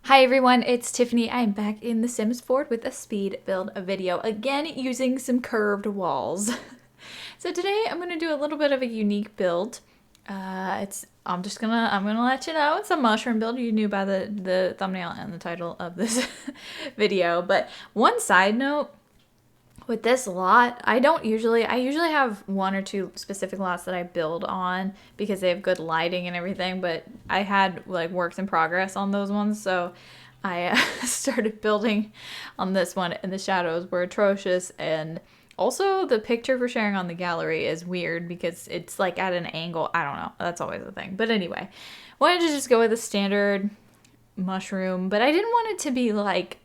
Hi everyone, it's Tiffany. I'm back in The Sims 4 with a speed build video, again using some curved walls. So today I'm gonna do a little bit of a unique build. I'm gonna let you know it's a mushroom build. You knew by the thumbnail and the title of this video. But one side note, with this lot, I usually have one or two specific lots that I build on because they have good lighting and everything, but I had like works in progress on those ones, so I started building on this one, and the shadows were atrocious, and also the picture for sharing on the gallery is weird because it's like at an angle. I don't know, that's always the thing. But anyway, wanted to just go with a standard mushroom, but I didn't want it to be like,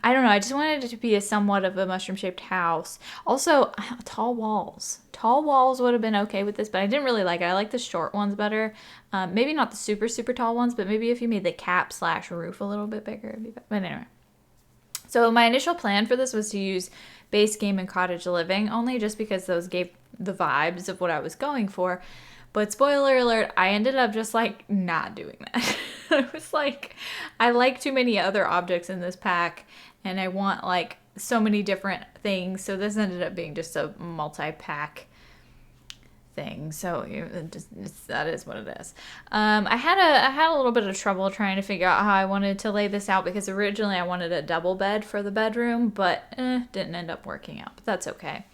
I don't know, I just wanted it to be a somewhat of a mushroom-shaped house. Also, tall walls. Tall walls would have been okay with this, but I didn't really like it. I like the short ones better. Maybe not the super, super tall ones, but maybe if you made the cap/roof a little bit bigger, it'd be better. But anyway. So my initial plan for this was to use base game and cottage living, only just because those gave the vibes of what I was going for. But spoiler alert, I ended up just like not doing that. I was like, I like too many other objects in this pack and I want like so many different things. So this ended up being just a multi-pack thing. So that is what it is. I had a little bit of trouble trying to figure out how I wanted to lay this out because originally I wanted a double bed for the bedroom, but didn't end up working out. But that's okay.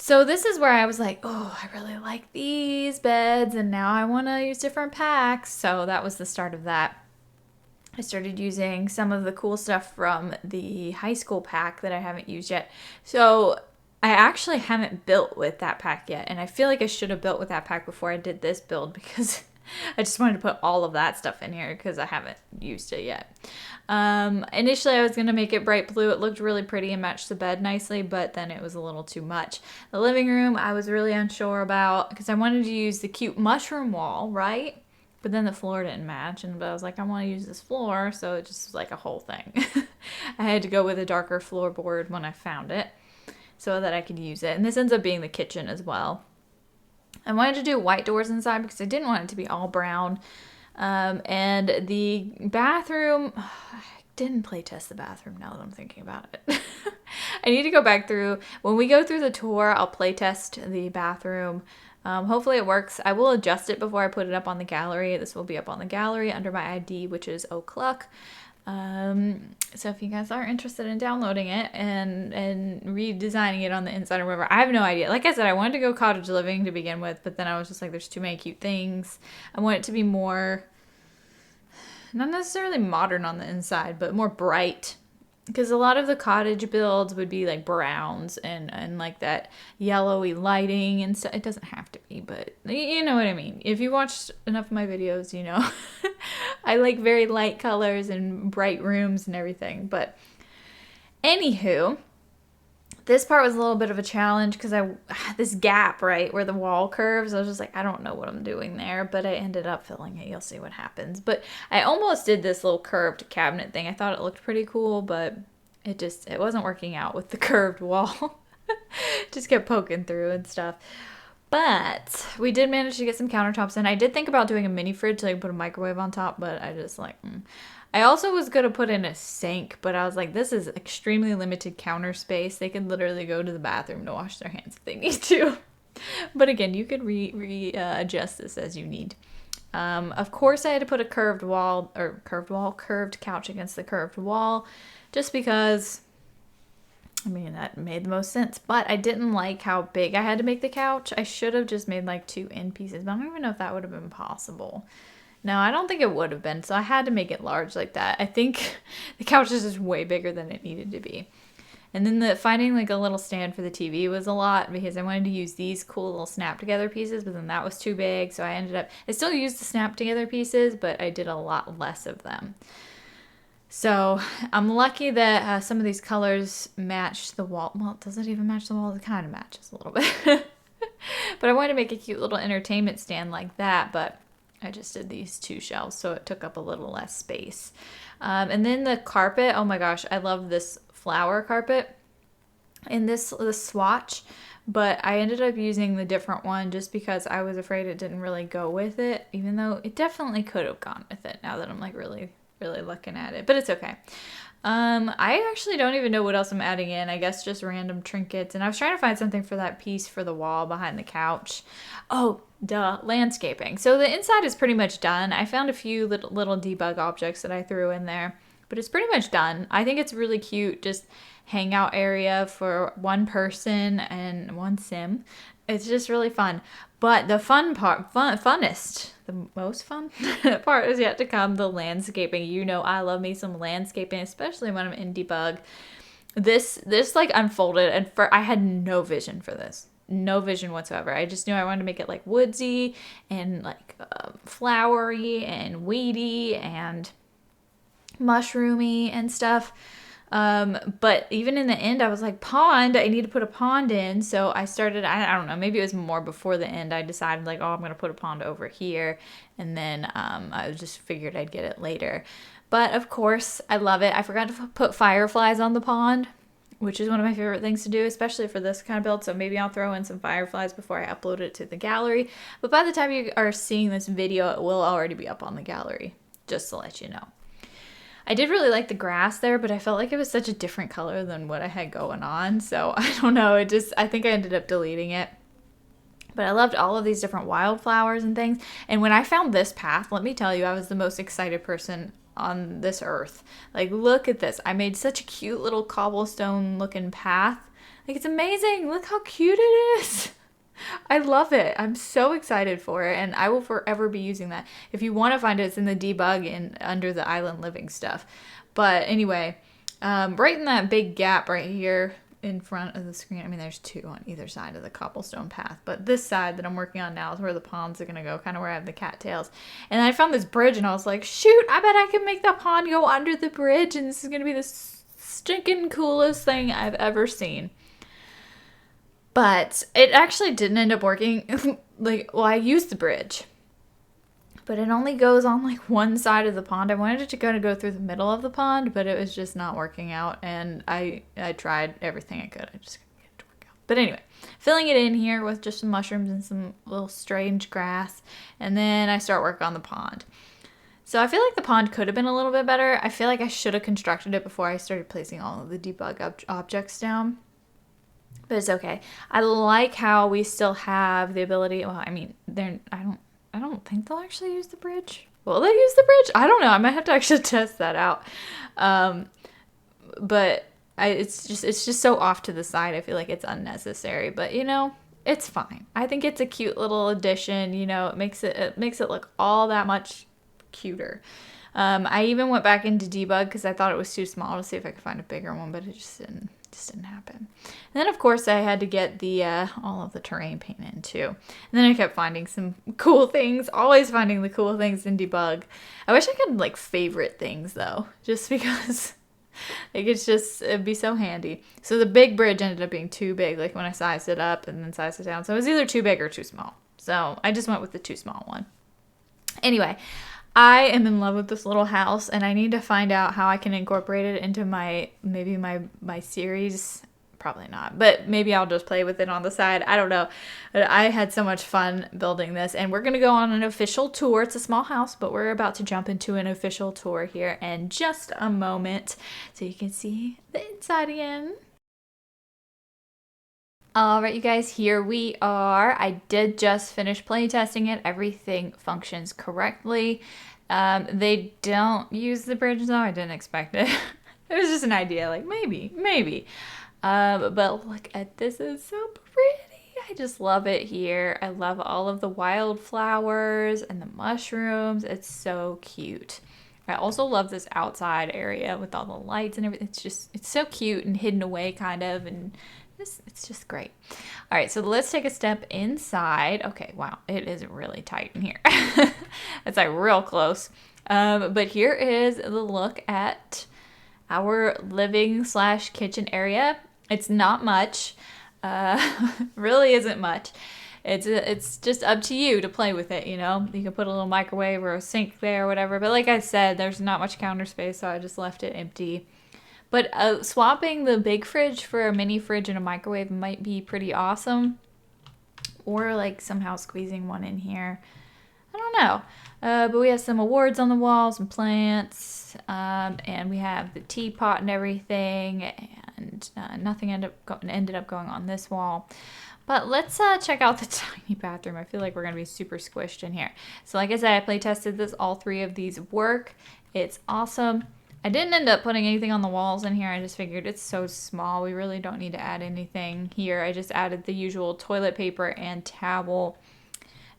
So this is where I was like, oh, I really like these beds, and now I want to use different packs. So that was the start of that. I started using some of the cool stuff from the high school pack that I haven't used yet. So I actually haven't built with that pack yet, and I feel like I should have built with that pack before I did this build because I just wanted to put all of that stuff in here because I haven't used it yet. Initially I was going to make it bright blue. It looked really pretty and matched the bed nicely, but then it was a little too much. The living room I was really unsure about because I wanted to use the cute mushroom wall, right? But then the floor didn't match, but I was like, I want to use this floor, so it just was like a whole thing. I had to go with a darker floorboard when I found it so that I could use it. And this ends up being the kitchen as well. I wanted to do white doors inside because I didn't want it to be all brown. And the bathroom, I didn't play test the bathroom now that I'm thinking about it. I need to go back through. When we go through the tour, I'll play test the bathroom. Hopefully it works. I will adjust it before I put it up on the gallery. This will be up on the gallery under my ID, which is Ohcluck. So if you guys are interested in downloading it and redesigning it on the inside or whatever, I have no idea. Like I said, I wanted to go cottage living to begin with, but then I was just like, there's too many cute things. I want it to be more, not necessarily modern on the inside, but more bright. Because a lot of the cottage builds would be like browns and like that yellowy lighting and stuff. It doesn't have to be, but you know what I mean. If you watched enough of my videos, you know. I like very light colors and bright rooms and everything. But anywho, this part was a little bit of a challenge because this gap, right, where the wall curves, I was just like, I don't know what I'm doing there, but I ended up filling it. You'll see what happens. But I almost did this little curved cabinet thing. I thought it looked pretty cool, but it wasn't working out with the curved wall. Just kept poking through and stuff. But we did manage to get some countertops in. I did think about doing a mini fridge so I could put a microwave on top, but I just like, I also was going to put in a sink, but I was like, this is extremely limited counter space. They could literally go to the bathroom to wash their hands if they need to. But again, you could adjust this as you need. Of course, I had to put a curved couch against the curved wall just because, I mean, that made the most sense. But I didn't like how big I had to make the couch. I should have just made like 2 end pieces, but I don't even know if that would have been possible. No, I don't think it would have been, so I had to make it large like that. I think the couch is just way bigger than it needed to be. And then finding like a little stand for the TV was a lot because I wanted to use these cool little snap together pieces, but then that was too big, so I still used the snap together pieces, but I did a lot less of them. So I'm lucky that some of these colors match the wall. Well, it doesn't even match the wall. It kind of matches a little bit. But I wanted to make a cute little entertainment stand like that, but I just did these 2 shelves, so it took up a little less space. And then the carpet, oh my gosh, I love this flower carpet in this swatch, but I ended up using the different one just because I was afraid it didn't really go with it, even though it definitely could have gone with it now that I'm like really, really looking at it, but it's okay. I actually don't even know what else I'm adding in. I guess just random trinkets. And I was trying to find something for that piece for the wall behind the couch. Oh, duh, landscaping. So the inside is pretty much done. I found a few little debug objects that I threw in there, but it's pretty much done. I think it's really cute, just hangout area for one person and one sim. It's just really fun. But the funnest, the most fun part is yet to come, the landscaping. You know, I love me some landscaping, especially when I'm in debug. This like unfolded, and I had no vision for this. No vision whatsoever. I just knew I wanted to make it like woodsy and like flowery and weedy and mushroomy and stuff. But even in the end, I was like, pond, I need to put a pond in. So I started, I don't know, maybe it was more before the end. I decided like, oh, I'm going to put a pond over here. And then I just figured I'd get it later. But of course, I love it. I forgot to put fireflies on the pond, which is one of my favorite things to do, especially for this kind of build. So maybe I'll throw in some fireflies before I upload it to the gallery. But by the time you are seeing this video, it will already be up on the gallery, just to let you know. I did really like the grass there, but I felt like it was such a different color than what I had going on. So I don't know. I think I ended up deleting it. But I loved all of these different wildflowers and things. And when I found this path, let me tell you, I was the most excited person on this earth. Like, look at this. I made such a cute little cobblestone looking path. Like, it's amazing. Look how cute it is. I love it. I'm so excited for it, and I will forever be using that. If you want to find it, it's in the debug and under the island living stuff. But anyway, right in that big gap right here in front of the screen, I mean, there's two on either side of the cobblestone path, but this side that I'm working on now is where the ponds are going to go, kind of where I have the cattails. And I found this bridge, and I was like, shoot, I bet I can make the pond go under the bridge, and this is going to be the stinking coolest thing I've ever seen. But it actually didn't end up working. I used the bridge, but it only goes on like one side of the pond. I wanted it to go through the middle of the pond, but it was just not working out. And I tried everything I could. I just couldn't get it to work out. But anyway, filling it in here with just some mushrooms and some little strange grass. And then I start work on the pond. So I feel like the pond could have been a little bit better. I feel like I should have constructed it before I started placing all of the debug objects down. But it's okay. I like how we still have the ability. Well, I mean, I don't think they'll actually use the bridge. Will they use the bridge? I don't know. I might have to actually test that out. But it's just so off to the side. I feel like it's unnecessary. But you know, it's fine. I think it's a cute little addition. You know, it makes it look all that much cuter. I even went back into debug because I thought it was too small to see if I could find a bigger one, but it just didn't happen. And then of course I had to get the all of the terrain paint in too. And then I kept finding some cool things, always finding the cool things in debug. I wish I could like favorite things though, just because like it'd be so handy. So the big bridge ended up being too big, like when I sized it up and then sized it down. So it was either too big or too small. So I just went with the too small one. Anyway, I am in love with this little house, and I need to find out how I can incorporate it into my series. Probably not, but maybe I'll just play with it on the side. I don't know. But I had so much fun building this, and we're going to go on an official tour. It's a small house, but we're about to jump into an official tour here in just a moment so you can see the inside again. All right, you guys, here we are. I did just finish playtesting it. Everything functions correctly. They don't use the bridge though. I didn't expect it. It was just an idea, like maybe. But look at this, it's so pretty. I just love it here. I love all of the wildflowers and the mushrooms. It's so cute. I also love this outside area with all the lights and everything. It's so cute and hidden away kind of, and it's just great. All right, so let's take a step inside. Okay, wow, it is really tight in here. It's like real close. But here is the look at our living/kitchen area. It's not much. Really isn't much. It's just up to you to play with it, you know. You can put a little microwave or a sink there or whatever. But like I said, there's not much counter space, so I just left it empty. But swapping the big fridge for a mini fridge and a microwave might be pretty awesome. Or like somehow squeezing one in here. I don't know. But we have some awards on the wall, some plants, and we have the teapot and everything, and nothing ended up going on this wall. But let's check out the tiny bathroom. I feel like we're going to be super squished in here. So like I said, I play tested this. All three of these work. It's awesome. I didn't end up putting anything on the walls in here. I just figured it's so small. We really don't need to add anything here. I just added the usual toilet paper and towel.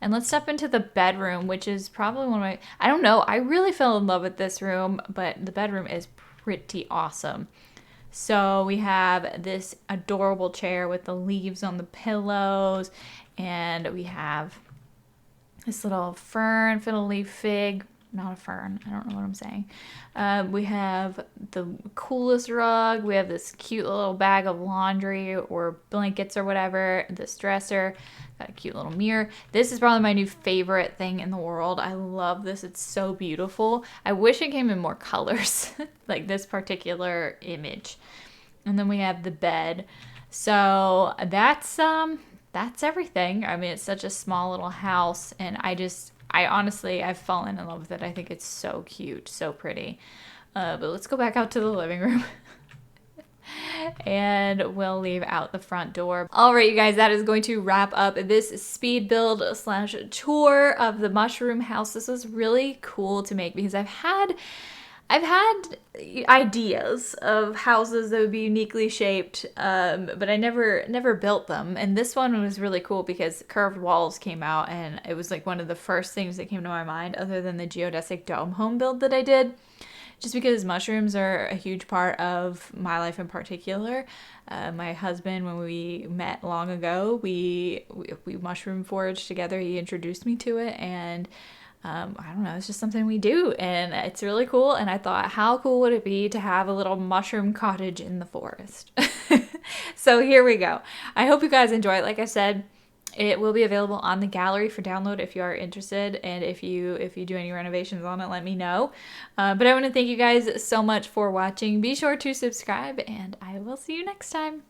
And let's step into the bedroom, which is probably one of my, I don't know, I really fell in love with this room, but the bedroom is pretty awesome. So we have this adorable chair with the leaves on the pillows, and we have this little fern, fiddle leaf fig, not a fern, I don't know what I'm saying. We have the coolest rug. We have this cute little bag of laundry or blankets or whatever. This dresser, got a cute little mirror. This is probably my new favorite thing in the world. I love this. It's so beautiful. I wish it came in more colors, like this particular image. And then we have the bed. So that's everything. I mean, it's such a small little house, and I honestly, I've fallen in love with it. I think it's so cute, so pretty. But let's go back out to the living room. And we'll leave out the front door. All right, you guys, that is going to wrap up this speed build / tour of the mushroom house. This was really cool to make because I've had ideas of houses that would be uniquely shaped, but I never built them. And this one was really cool because curved walls came out, and it was like one of the first things that came to my mind other than the geodesic dome home build that I did. Just because mushrooms are a huge part of my life in particular. My husband, when we met long ago, we mushroom foraged together. He introduced me to it, and I don't know, it's just something we do, and it's really cool. And I thought, how cool would it be to have a little mushroom cottage in the forest? So here we go. I hope you guys enjoy it. Like I said, it will be available on the gallery for download if you are interested, and if you do any renovations on it, let me know. But I want to thank you guys so much for watching. Be sure to subscribe, and I will see you next time.